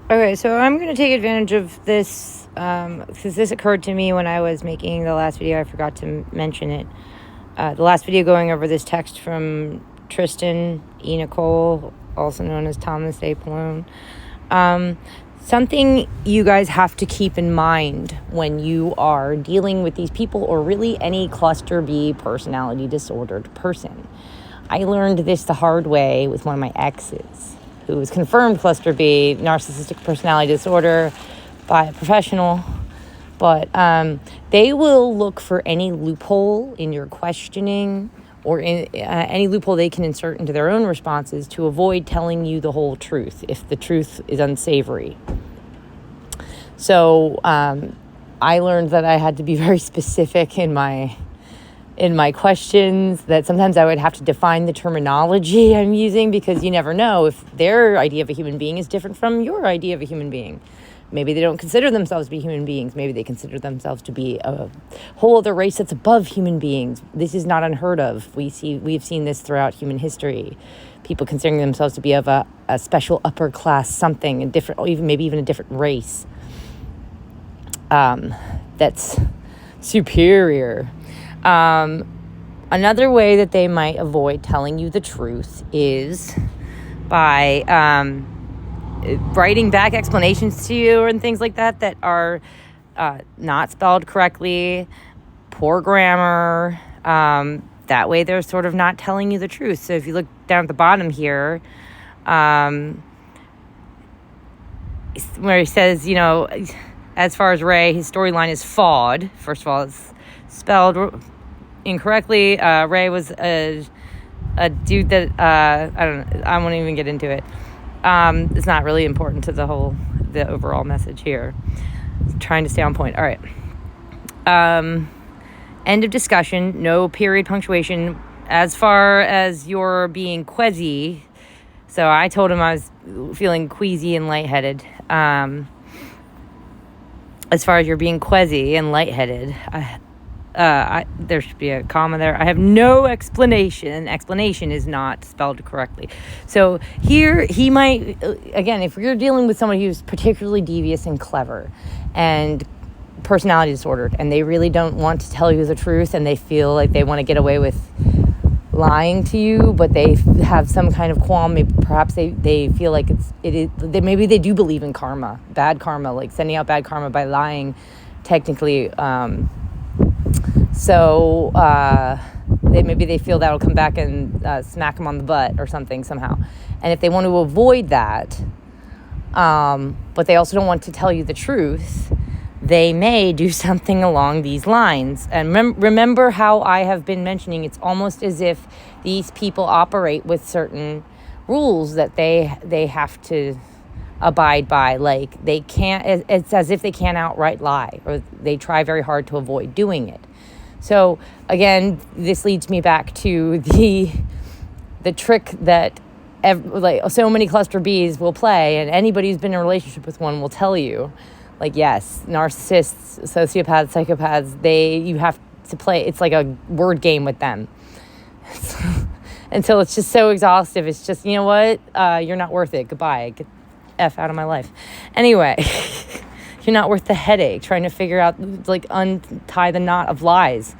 Okay, so I'm going to take advantage of this because this occurred to me when I was making the last video. I forgot to mention it. The last video going over this text from Tristan E. Nicole, also known as Thomas A. Pallone. Something you guys have to keep in mind when you are dealing with these people, or really any cluster B personality disordered person. I learned this the hard way with one of my exes, who was confirmed cluster B, narcissistic personality disorder, by a professional. But they will look for any loophole in your questioning, or in any loophole they can insert into their own responses to avoid telling you the whole truth if the truth is unsavory. So I learned that I had to be very specific in my questions, that sometimes I would have to define the terminology I'm using, because you never know if their idea of a human being is different from your idea of a human being. Maybe they don't consider themselves to be human beings. Maybe they consider themselves to be a whole other race that's above human beings. This is not unheard of. We've seen this throughout human history. People considering themselves to be of a special upper class something, a different, or maybe even a different race that's superior. Another way that they might avoid telling you the truth is by writing back explanations to you and things like that are not spelled correctly, poor grammar. That way they're sort of not telling you the truth. So if you look down at the bottom here, where he says, as far as Ray, his storyline is flawed. First of all, it's spelled incorrectly. Ray was a dude that I don't know. I won't even get into it. It's not really important to the overall message here. I'm trying to stay on point. All right. End of discussion. No period punctuation. As far as your being queasy, so I told him I was feeling queasy and lightheaded. As far as you're being queasy and lightheaded, there should be a comma there. I have no explanation. Explanation is not spelled correctly. So here he might, again, if you're dealing with somebody who's particularly devious and clever and personality disordered, and they really don't want to tell you the truth, and they feel like they want to get away with lying to you, but they have some kind of qualm. Maybe perhaps they feel like maybe they do believe in karma, bad karma, like sending out bad karma by lying, technically. So maybe they feel that'll come back and smack them on the butt or something somehow. And if they want to avoid that, but they also don't want to tell you the truth, they may do something along these lines. And remember how I have been mentioning, it's almost as if these people operate with certain rules that they have to abide by. Like they can't, it's as if they can't outright lie, or they try very hard to avoid doing it. So again, this leads me back to the trick that so many cluster Bs will play, and anybody who's been in a relationship with one will tell you. Like, yes, narcissists, sociopaths, psychopaths, you have to play, it's like a word game with them. Until it's just so exhaustive. It's just, you know what? You're not worth it. Goodbye. Get F out of my life. Anyway, you're not worth the headache trying to figure out, like, untie the knot of lies.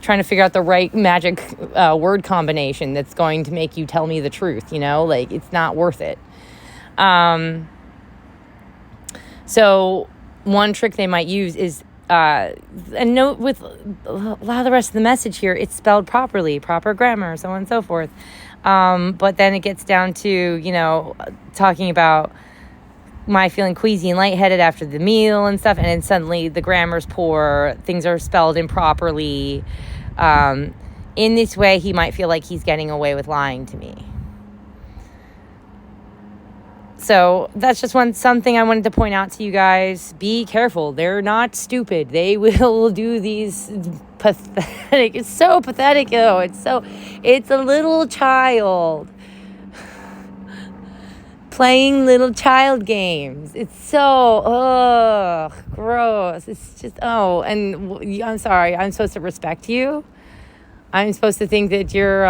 Trying to figure out the right magic word combination that's going to make you tell me the truth, Like, it's not worth it. So one trick they might use is, and note with a lot of the rest of the message here, it's spelled properly, proper grammar, so on and so forth. But then it gets down to, talking about my feeling queasy and lightheaded after the meal and stuff, and then suddenly the grammar's poor, things are spelled improperly. In this way, he might feel like he's getting away with lying to me. So that's just something I wanted to point out to you guys. Be careful. They're not stupid. They will do these pathetic. It's so pathetic, though. It's a little child playing little child games. It's so, gross. It's just, and I'm sorry. I'm supposed to respect you. I'm supposed to think that you're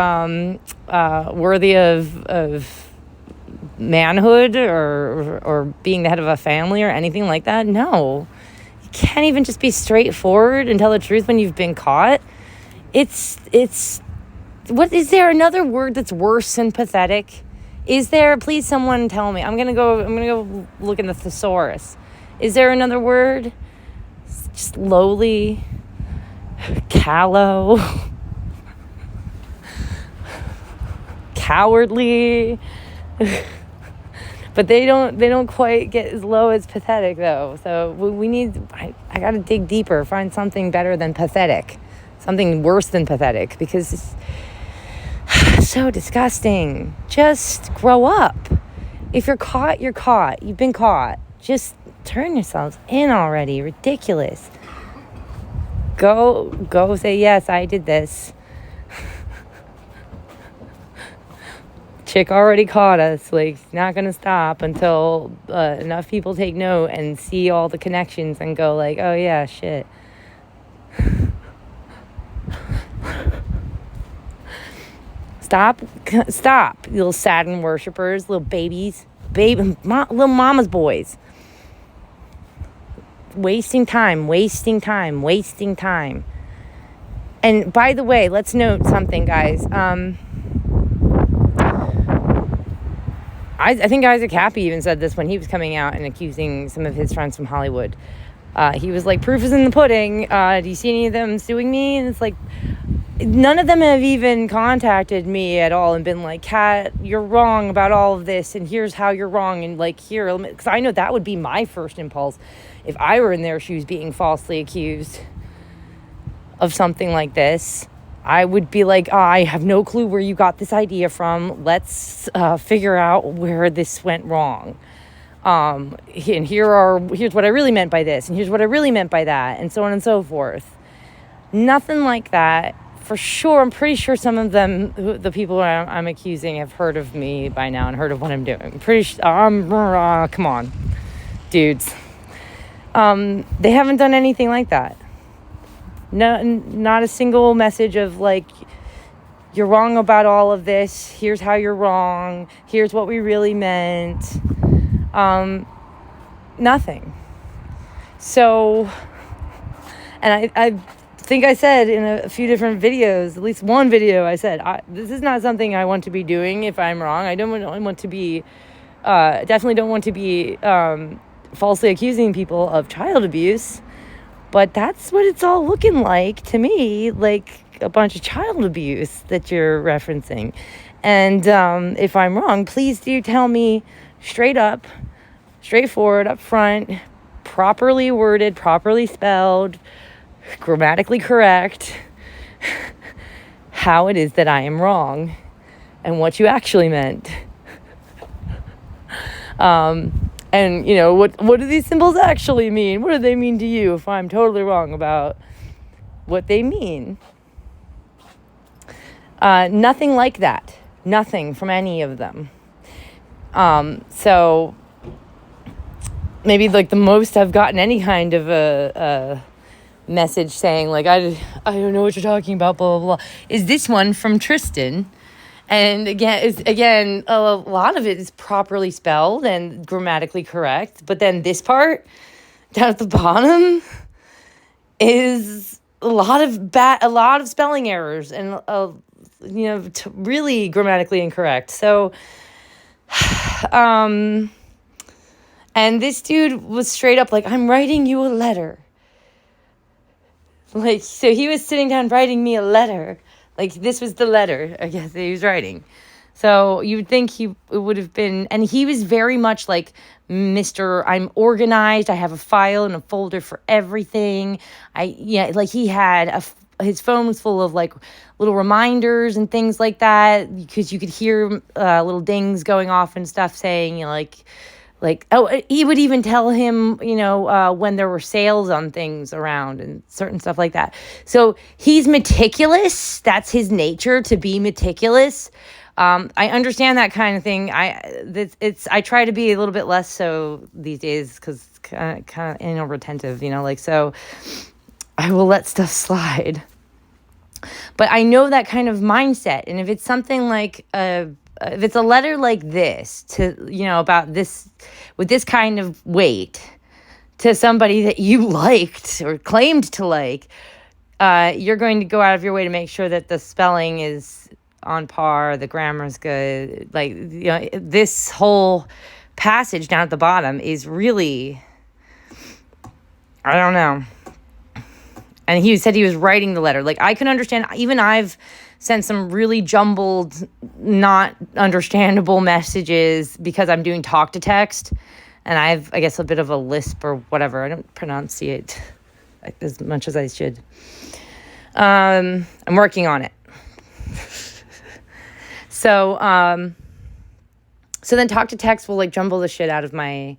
worthy of manhood or being the head of a family or anything like that. No. You can't even just be straightforward and tell the truth when you've been caught. It's what is there another word that's worse than pathetic? Is there? Please someone tell me. I'm gonna go look in the thesaurus. Is there another word? Just lowly, callow, cowardly. But they don't quite get as low as pathetic though. So we need, I got to dig deeper, find something better than pathetic, something worse than pathetic, because it's so disgusting. Just grow up. If you're caught, you're caught. You've been caught. Just turn yourselves in already. Ridiculous. Go say, yes, I did this. Chick already caught us. Like, not gonna stop until enough people take note and see all the connections and go like, oh yeah, shit. Stop, you little Saturn worshipers, little babies, little mama's boys. Wasting time. And by the way, let's note something, guys. I think Isaac Happy even said this when he was coming out and accusing some of his friends from Hollywood. He was like, proof is in the pudding. Do you see any of them suing me? And it's like, none of them have even contacted me at all and been like, Kat, you're wrong about all of this, and here's how you're wrong, and like, here, because I know that would be my first impulse if I were in their shoes being falsely accused of something like this. I would be like, I have no clue where you got this idea from. Let's figure out where this went wrong. And here's what I really meant by this, and here's what I really meant by that, and so on and so forth. Nothing like that. For sure, I'm pretty sure some of them, the people I'm accusing, have heard of me by now and heard of what I'm doing. Pretty sure. Come on, dudes. They haven't done anything like that. No, not a single message of like, you're wrong about all of this. Here's how you're wrong. Here's what we really meant. Nothing. So, and I think I said in a few different videos, at least one video, I said, this is not something I want to be doing if I'm wrong. I don't want to be, definitely don't want to be falsely accusing people of child abuse. But that's what it's all looking like to me, like a bunch of child abuse that you're referencing. And if I'm wrong, please do tell me straight up, straightforward, up front, properly worded, properly spelled, grammatically correct, how it is that I am wrong and what you actually meant. And, you know, what do these symbols actually mean? What do they mean to you if I'm totally wrong about what they mean? Nothing like that. Nothing from any of them. So maybe like the most I've gotten any kind of a message saying like, I don't know what you're talking about, blah, blah, blah, is this one from Tristan. And again, a lot of it is properly spelled and grammatically correct. But then this part down at the bottom is a lot of spelling errors and really grammatically incorrect. So, and this dude was straight up like, I'm writing you a letter. Like, so he was sitting down writing me a letter. Like, this was the letter, I guess, that he was writing. So you would think it would have been, and he was very much like, I'm organized. I have a file and a folder for everything. He had his phone was full of like little reminders and things like that, because you could hear little dings going off and stuff saying, he would even tell him, when there were sales on things around and certain stuff like that. So he's meticulous. That's his nature, to be meticulous. I understand that kind of thing. I try to be a little bit less so these days because kind of retentive, so I will let stuff slide. But I know that kind of mindset. And if it's something like a if it's a letter like this to, about this, with this kind of weight to somebody that you liked or claimed to like, you're going to go out of your way to make sure that the spelling is on par, the grammar is good. Like, this whole passage down at the bottom is really, I don't know. And he said he was writing the letter. Like, I can understand, even I've sent some really jumbled, not understandable messages because I'm doing talk to text. And I've, I guess, a bit of a lisp or whatever. I don't pronunciate as much as I should. I'm working on it. So then talk to text will like jumble the shit out of my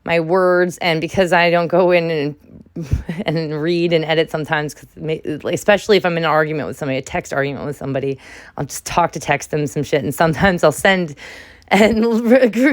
words, and because I don't go in and read and edit sometimes, especially if I'm in an argument with somebody, a text argument with somebody, I'll just talk to text them some shit, and sometimes I'll send and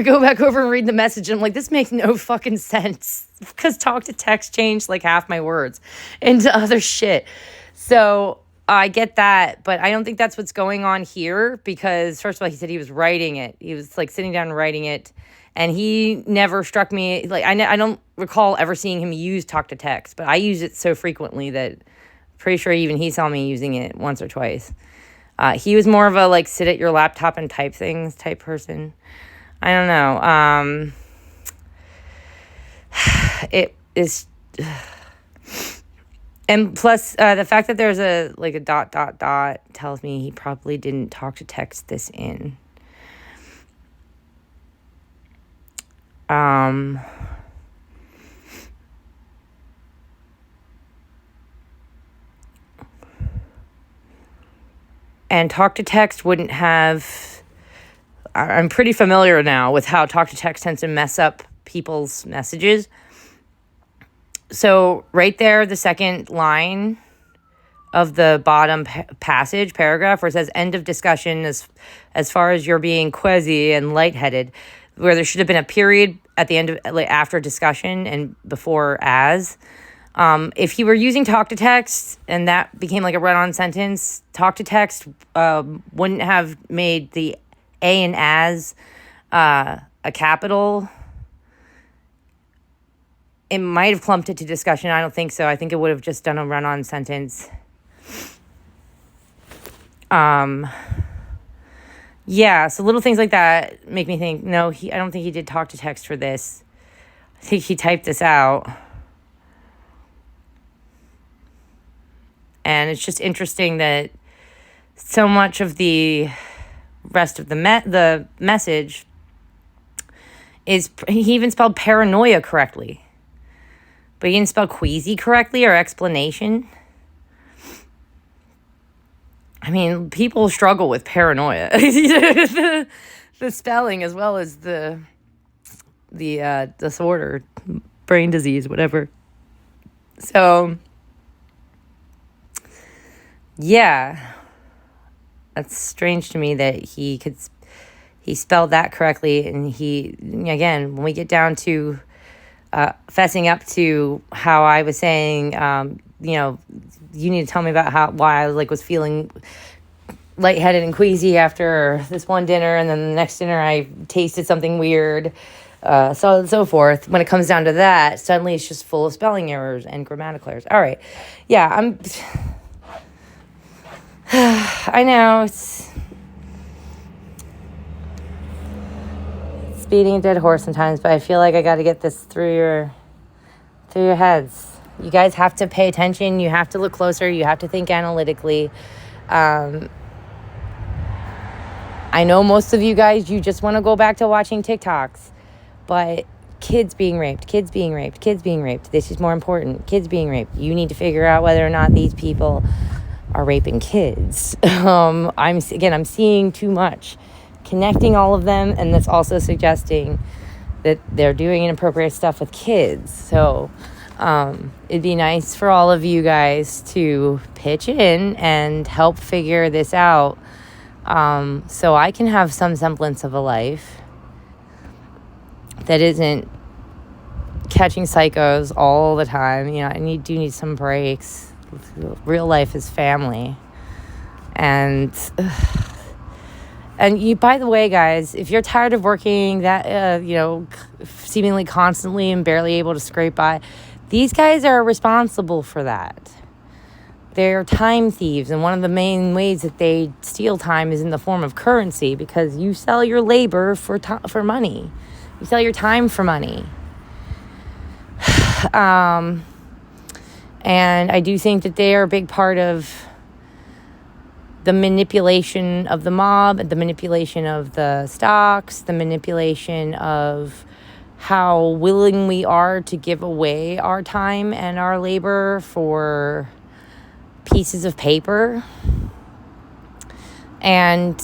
go back over and read the message, and I'm like, this makes no fucking sense, because talk to text changed like half my words into other shit. So I get that, but I don't think that's what's going on here, because first of all, he said he was writing it. He was like sitting down and writing it, and he never struck me, like, I don't recall ever seeing him use talk to text, but I use it so frequently that I'm pretty sure even he saw me using it once or twice. He was more of a like sit at your laptop and type things type person. I don't know. It is, and plus the fact that there's a dot tells me he probably didn't talk to text this in. And talk to text wouldn't have, I'm pretty familiar now with how talk to text tends to mess up people's messages. So right there, the second line of the bottom paragraph where it says end of discussion as far as you're being quasi and lightheaded, where there should have been a period at the end of, like, after discussion and before as. If he were using talk to text and that became like a run-on sentence, talk to text wouldn't have made the A and as a capital. It might have clumped it to discussion. I don't think so. I think it would have just done a run-on sentence. Yeah, so little things like that make me think, no, I don't think he did talk to text for this. I think he typed this out. And it's just interesting that so much of the rest of the message is, he even spelled paranoia correctly. But he didn't spell queasy correctly or explanation. I mean, people struggle with paranoia. the spelling as well as the disorder, brain disease, whatever. So yeah, that's strange to me that he spelled that correctly. And he, again, when we get down to fessing up to how I was saying, you need to tell me about why I was feeling lightheaded and queasy after this one dinner, and then the next dinner I tasted something weird, so on and so forth. When it comes down to that, suddenly it's just full of spelling errors and grammatical errors. All right, yeah, I know it's beating a dead horse sometimes, but I feel like I got to get this through your heads. You guys have to pay attention. You have to look closer. You have to think analytically. I know most of you guys, you just want to go back to watching TikToks, but kids being raped. This is more important. Kids being raped. You need to figure out whether or not these people are raping kids. I'm seeing too much. Connecting all of them, and that's also suggesting that they're doing inappropriate stuff with kids. So it'd be nice for all of you guys to pitch in and help figure this out, so I can have some semblance of a life that isn't catching psychos all the time. I do need some breaks. Real life is family. And And you, by the way, guys, if you're tired of working that, seemingly constantly and barely able to scrape by, these guys are responsible for that. They're time thieves, and one of the main ways that they steal time is in the form of currency, because you sell your labor for money. You sell your time for money. And I do think that they are a big part of the manipulation of the mob, the manipulation of the stocks, the manipulation of how willing we are to give away our time and our labor for pieces of paper. And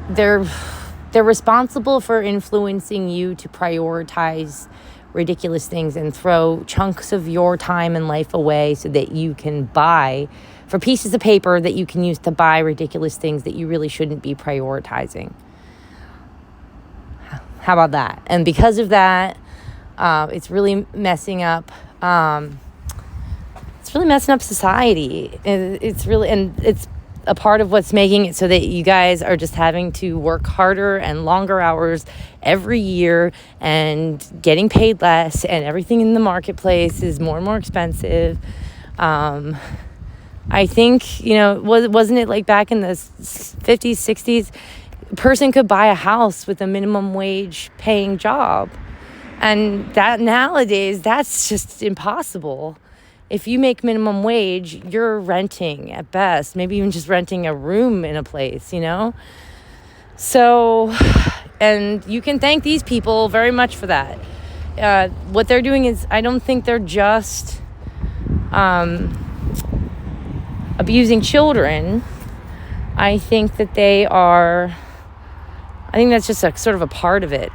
they're responsible for influencing you to prioritize ridiculous things and throw chunks of your time and life away so that you can buy for pieces of paper that you can use to buy ridiculous things that you really shouldn't be prioritizing. How about that? And because of that, it's really messing up society. It's a part of what's making it so that you guys are just having to work harder and longer hours every year and getting paid less, and everything in the marketplace is more and more expensive. I think, wasn't it like back in the 50s, 60s, a person could buy a house with a minimum wage paying job. And that nowadays, that's just impossible. If you make minimum wage, you're renting at best, maybe even just renting a room in a place, So, and you can thank these people very much for that. What they're doing is, I don't think they're just abusing children. I think that's just a sort of a part of it.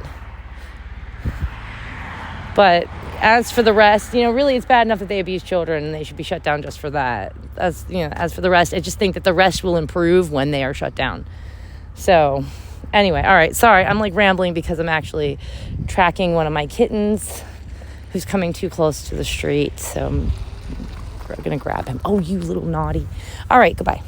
But as for the rest, really, it's bad enough that they abuse children, and they should be shut down just for that. As for the rest, I just think that the rest will improve when they are shut down. So, anyway, all right. Sorry, I'm like rambling because I'm actually tracking one of my kittens who's coming too close to the street. So I'm going to grab him. Oh, you little naughty. All right, goodbye.